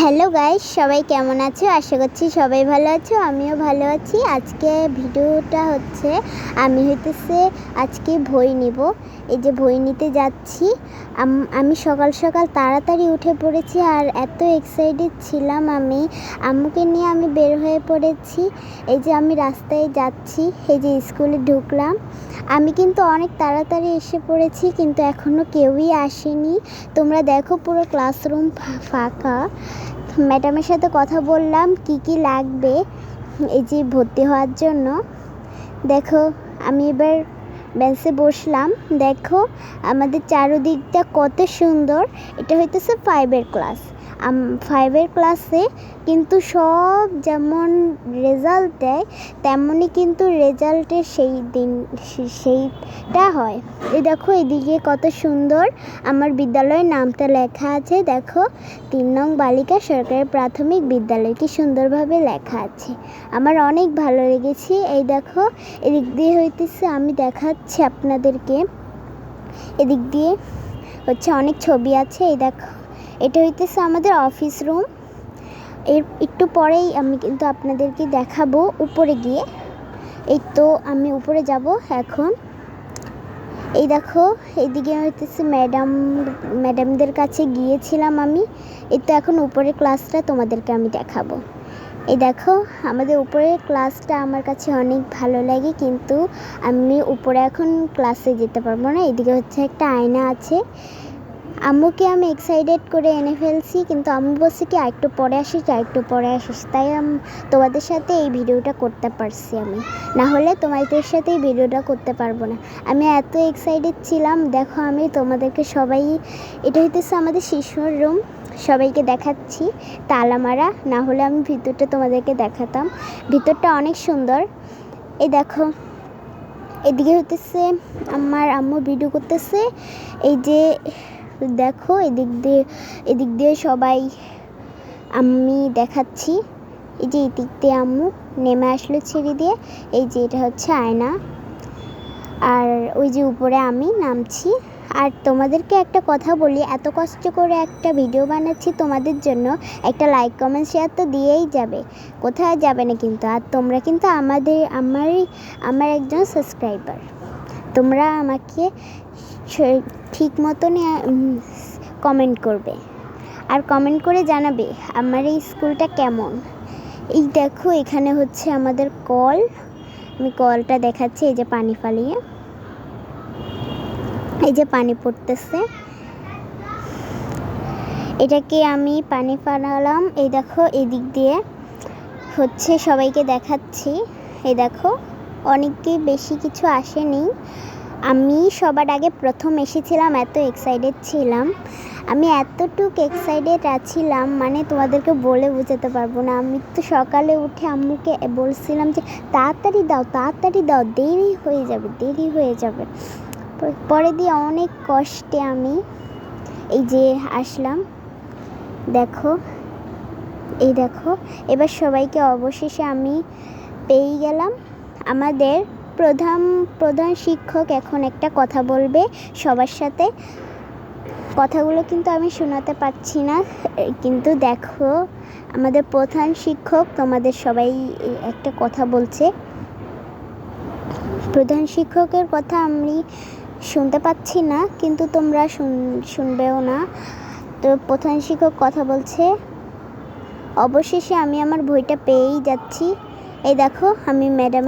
Hello guys, সবাই কেমন আছো? আশা করছি সবাই ভালো আছো, আমিও ভালো আছি। আজকে ভিডিওটা হচ্ছে আমি আজকে বই নিব। এই যে বই নিতে যাচ্ছি। আমি সকাল সকাল তাড়াতাড়ি উঠে পড়েছি আর এত এক্সাইটেড ছিলাম আমি। আম্মুকে নিয়ে আমি বের হয়ে পড়েছি। এই যে আমি রাস্তায় যাচ্ছি, এই যে স্কুলে ঢুকলাম। আমি কিন্তু অনেক তাড়াতাড়ি এসে পড়েছি, কিন্তু এখনও কেউই আসেনি। তোমরা দেখো, পুরো ক্লাসরুম ফাঁকা। ম্যাডামের সাথে কথা বললাম কি কি লাগবে এই যে ভর্তি হওয়ার জন্য। দেখো, আমি এবার বেঞ্চে বসলাম। দেখো আমাদের চারদিকটা কত সুন্দর। এটা হইতেছে 5-এর ক্লাস। 5-এর ক্লাসে কিন্তু সব যেমন রেজাল্ট দেয় তেমনই কিন্তু রেজাল্টের সেইটা হয়। এই দেখো, এদিকে কত সুন্দর আমার বিদ্যালয়ের নামটা লেখা আছে। দেখো, 3 নং বালিকা সরকারি প্রাথমিক বিদ্যালয়, কি সুন্দরভাবে লেখা আছে। আমার অনেক ভালো লেগেছে। এই দেখো, এদিক দিয়ে হইতেছে, আমি দেখাচ্ছি আপনাদেরকে। এদিক দিয়ে হচ্ছে অনেক ছবি আছে। এই দেখো, এটা হইতেছে আমাদের অফিস রুম। এর একটু পরেই আমি কিন্তু আপনাদেরকে দেখাবো উপরে গিয়ে। এই তো আমি উপরে যাব এখন। এই দেখো, এইদিকে হইতেছে ম্যাডামদের কাছে গিয়েছিলাম আমি। এই তো এখন উপরের ক্লাসটা তোমাদেরকে আমি দেখাবো। এই দেখো, আমাদের উপরের ক্লাসটা আমার কাছে অনেক ভালো লাগে, কিন্তু আমি উপরে এখন ক্লাসে যেতে পারবো না। এদিকে হচ্ছে একটা আয়না আছে। আম্মুকে আমি এক্সাইটেড করে এনে ফেলছি, কিন্তু আম্মু বলছে কি আরেকটু পরে আসিস। তাই তোমাদের সাথে এই ভিডিওটা করতে পারছি আমি, না হলে তোমাদের সাথে এই ভিডিওটা করতে পারবো না। আমি এত এক্সাইটেড ছিলাম। দেখো, আমি তোমাদেরকে এটা হইতেছে আমাদের শিশুর রুম। সবাইকে দেখাচ্ছি তালা মারা, না হলে আমি ভিতরটা তোমাদেরকে দেখাতাম। ভিতরটা অনেক সুন্দর। এই দেখো, এদিকে হইতেছে আমার আম্মু ভিডিও করতেছে। এই যে দেখো, এদিক দিয়ে সবাই আমি দেখাচ্ছি। এই যে এদিক দিয়ে আম্মু নেমে আসলো সিঁড়ি দিয়ে। এই যে এটা হচ্ছে আয়না, আর ওই যে উপরে আমি নামছি। আর তোমাদেরকে একটা কথা বলি, এত কষ্ট করে একটা ভিডিও বানাচ্ছি তোমাদের জন্য, একটা লাইক কমেন্ট শেয়ার তো দিয়েই যাবে, কোথাও যাবে না কিন্তু। আর তোমরা কিন্তু আমার একজন সাবস্ক্রাইবার। তোমরা আমাকে ঠিক মতনই কমেন্ট করবে, আর কমেন্ট করে জানাবে আমার এই স্কুলটা কেমন। এই দেখো, এখানে হচ্ছে আমাদের কল। আমি কলটা দেখাচ্ছি। এই যে পানি ফালিয়ে, এই যে পানি পড়তেছে, এটাকে আমি পানি ফালালাম। এই দেখো, এদিক দিয়ে হচ্ছে সবাইকে দেখাচ্ছি। এই দেখো, অনেকে বেশি কিছু আসেনি। আমি সবার আগে প্রথম এসেছিলাম, এত এক্সাইটেড ছিলাম। আমি এতটুকু এক্সাইটেড আছিলাম, মানে তোমাদেরকে বলে বোঝাতে পারবো না। আমি তো সকালে উঠে আম্মুকে বলছিলাম যে তাড়াতাড়ি দাও, দেরি হয়ে যাবে। পরে দিয়ে অনেক কষ্টে আমি এই যে আসলাম। দেখো, এই দেখো, এবার সবাইকে অবশেষে আমি পেয়ে গেলাম। আমাদের প্রধান শিক্ষক এখন একটা কথা বলবে সবার সাথে। কথাগুলো কিন্তু আমি শোনাতে পারছি না, কিন্তু দেখো, আমাদের প্রধান শিক্ষক তোমাদের সবাই একটা কথা বলছে। প্রধান শিক্ষকের কথা আমি শুনতে পাচ্ছি না, কিন্তু তোমরা শুনবেও না। তো প্রধান শিক্ষক কথা বলছে, অবশেষে আমি আমার বইটা পেয়েই যাচ্ছি। এই দেখো, আমি ম্যাডামের